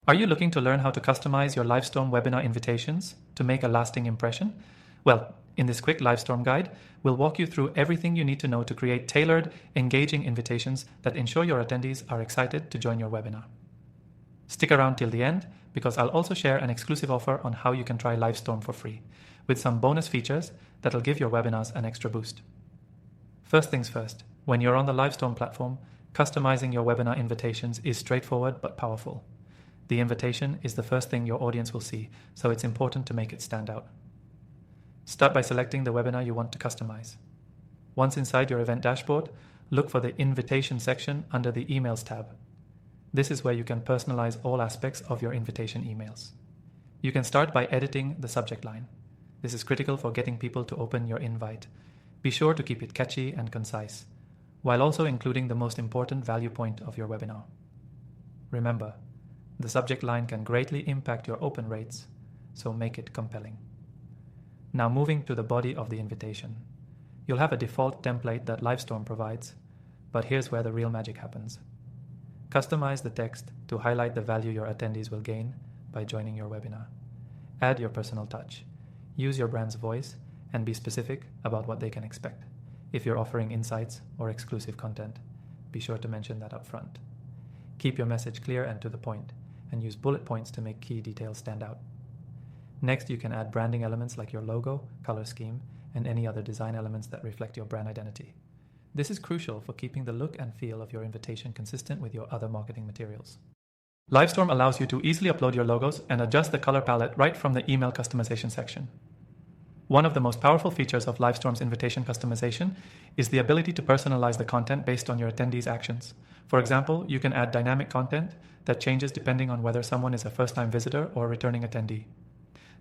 Are you looking to learn how to customize your Livestorm webinar invitations to make a lasting impression? Well, in this quick Livestorm guide, we'll walk you through everything you need to know to create tailored, engaging invitations that ensure your attendees are excited to join your webinar. Stick around till the end, because I'll also share an exclusive offer on how you can try Livestorm for free, with some bonus features that'll give your webinars an extra boost. First things first, when you're on the Livestorm platform, customizing your webinar invitations is straightforward but powerful. The invitation is the first thing your audience will see, so it's important to make it stand out. Start by selecting the webinar you want to customize. Once inside your event dashboard, look for the Invitation section under the Emails tab. This is where you can personalize all aspects of your invitation emails. You can start by editing the subject line. This is critical for getting people to open your invite. Be sure to keep it catchy and concise, while also including the most important value point of your webinar. Remember, the subject line can greatly impact your open rates, so make it compelling. Now moving to the body of the invitation. You'll have a default template that Livestorm provides, but here's where the real magic happens. Customize the text to highlight the value your attendees will gain by joining your webinar. Add your personal touch. Use your brand's voice and be specific about what they can expect. If you're offering insights or exclusive content, be sure to mention that up front. Keep your message clear and to the point, and use bullet points to make key details stand out. Next, you can add branding elements like your logo, color scheme, and any other design elements that reflect your brand identity. This is crucial for keeping the look and feel of your invitation consistent with your other marketing materials. Livestorm allows you to easily upload your logos and adjust the color palette right from the email customization section. One of the most powerful features of Livestorm's invitation customization is the ability to personalize the content based on your attendees' actions. For example, you can add dynamic content that changes depending on whether someone is a first-time visitor or a returning attendee.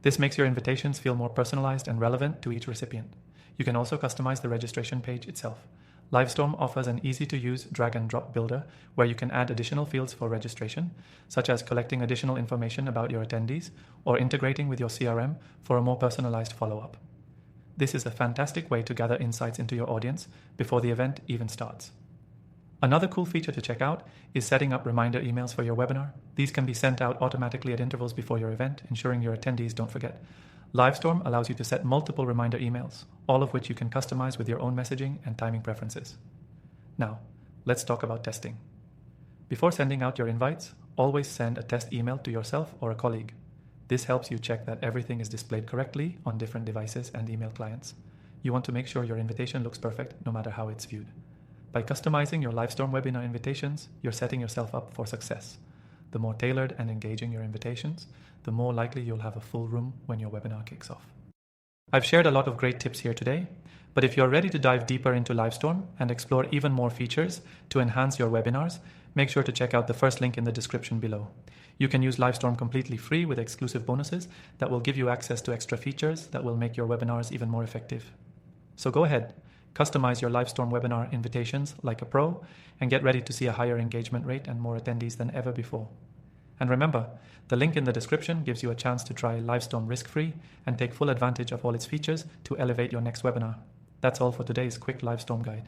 This makes your invitations feel more personalized and relevant to each recipient. You can also customize the registration page itself. Livestorm offers an easy-to-use drag-and-drop builder where you can add additional fields for registration, such as collecting additional information about your attendees or integrating with your CRM for a more personalized follow-up. This is a fantastic way to gather insights into your audience before the event even starts. Another cool feature to check out is setting up reminder emails for your webinar. These can be sent out automatically at intervals before your event, ensuring your attendees don't forget. Livestorm allows you to set multiple reminder emails, all of which you can customize with your own messaging and timing preferences. Now, let's talk about testing. Before sending out your invites, always send a test email to yourself or a colleague. This helps you check that everything is displayed correctly on different devices and email clients. You want to make sure your invitation looks perfect no matter how it's viewed. By customizing your Livestorm webinar invitations, you're setting yourself up for success. The more tailored and engaging your invitations, the more likely you'll have a full room when your webinar kicks off. I've shared a lot of great tips here today, but if you're ready to dive deeper into Livestorm and explore even more features to enhance your webinars, make sure to check out the first link in the description below. You can use Livestorm completely free with exclusive bonuses that will give you access to extra features that will make your webinars even more effective. So go ahead, customize your Livestorm webinar invitations like a pro, and get ready to see a higher engagement rate and more attendees than ever before. And remember, the link in the description gives you a chance to try Livestorm risk-free and take full advantage of all its features to elevate your next webinar. That's all for today's quick Livestorm guide.